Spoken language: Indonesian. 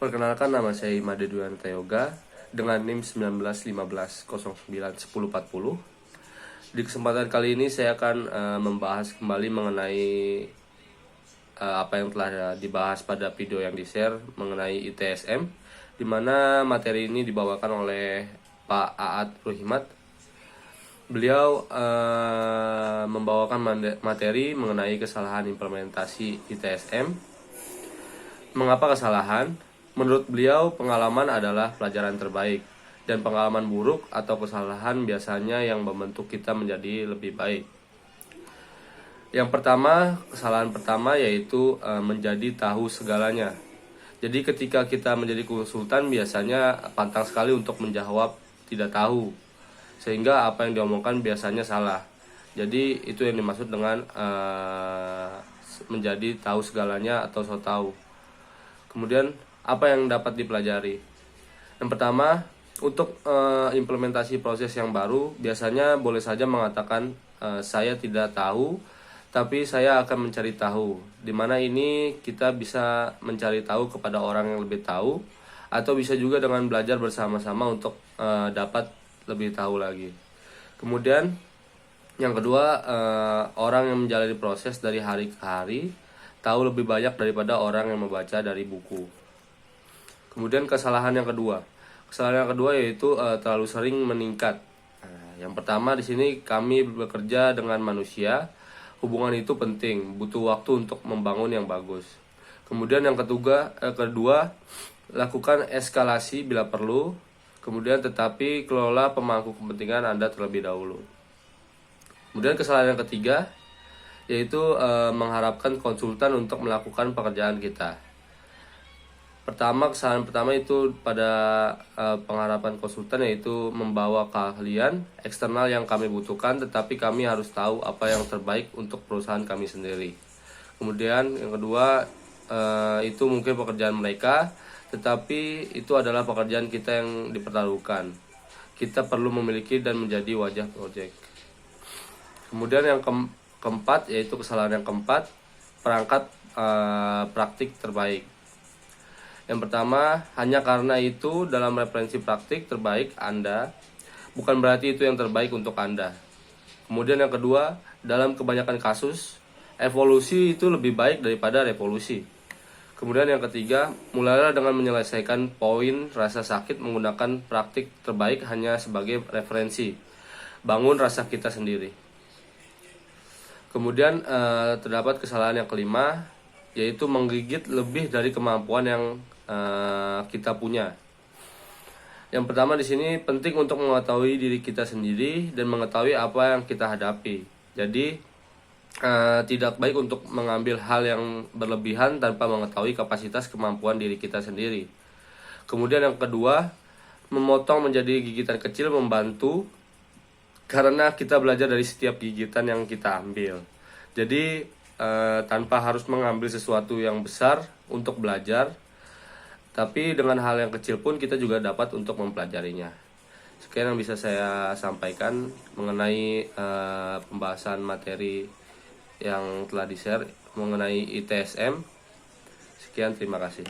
Perkenalkan, nama saya Imade Duyanta Yoga dengan NIM 1915091040. Di kesempatan kali ini saya akan membahas kembali mengenai apa yang telah dibahas pada video yang di-share mengenai ITSM, di mana materi ini dibawakan oleh Pak Aat Ruhimat. Beliau membawakan materi mengenai kesalahan implementasi ITSM. Mengapa kesalahan? Menurut beliau, pengalaman adalah pelajaran terbaik, dan pengalaman buruk atau kesalahan biasanya yang membentuk kita menjadi lebih baik. Yang pertama, kesalahan pertama yaitu menjadi tahu segalanya. Jadi ketika kita menjadi konsultan biasanya pantang sekali untuk menjawab tidak tahu, sehingga apa yang diomongkan biasanya salah. Jadi itu yang dimaksud dengan menjadi tahu segalanya atau so tahu. Kemudian apa yang dapat dipelajari? Yang pertama, untuk implementasi proses yang baru biasanya boleh saja mengatakan saya tidak tahu, tapi saya akan mencari tahu. Dimana ini kita bisa mencari tahu kepada orang yang lebih tahu, atau bisa juga dengan belajar bersama-sama untuk dapat lebih tahu lagi. Kemudian yang kedua, orang yang menjalani proses dari hari ke hari tahu lebih banyak daripada orang yang membaca dari buku. Kemudian kesalahan yang kedua yaitu terlalu sering meningkat. Yang pertama di sini, kami bekerja dengan manusia, hubungan itu penting, butuh waktu untuk membangun yang bagus. Kemudian yang kedua, lakukan eskalasi bila perlu. Kemudian tetapi kelola pemangku kepentingan Anda terlebih dahulu. Kemudian kesalahan yang ketiga yaitu mengharapkan konsultan untuk melakukan pekerjaan kita. Kesalahan pertama itu pada pengharapan konsultan, yaitu membawa keahlian eksternal yang kami butuhkan, tetapi kami harus tahu apa yang terbaik untuk perusahaan kami sendiri. Kemudian yang kedua, itu mungkin pekerjaan mereka, tetapi itu adalah pekerjaan kita yang dipertaruhkan. Kita perlu memiliki dan menjadi wajah proyek. Kemudian yang keempat, yaitu kesalahan yang keempat, perangkat praktik terbaik. Yang pertama, hanya karena itu dalam referensi praktik terbaik Anda, bukan berarti itu yang terbaik untuk Anda. Kemudian yang kedua, dalam kebanyakan kasus, evolusi itu lebih baik daripada revolusi. Kemudian yang ketiga, mulailah dengan menyelesaikan poin rasa sakit menggunakan praktik terbaik hanya sebagai referensi. Bangun rasa kita sendiri. Kemudian terdapat kesalahan yang kelima, yaitu menggigit lebih dari kemampuan yang kita punya. Yang pertama di sini, penting untuk mengetahui diri kita sendiri dan mengetahui apa yang kita hadapi. Jadi tidak baik untuk mengambil hal yang berlebihan tanpa mengetahui kapasitas kemampuan diri kita sendiri. Kemudian yang kedua, memotong menjadi gigitan kecil membantu, karena kita belajar dari setiap gigitan yang kita ambil. Jadi tanpa harus mengambil sesuatu yang besar untuk belajar, tapi dengan hal yang kecil pun kita juga dapat untuk mempelajarinya. Sekian yang bisa saya sampaikan mengenai pembahasan materi yang telah di-share mengenai ITSM. Sekian, terima kasih.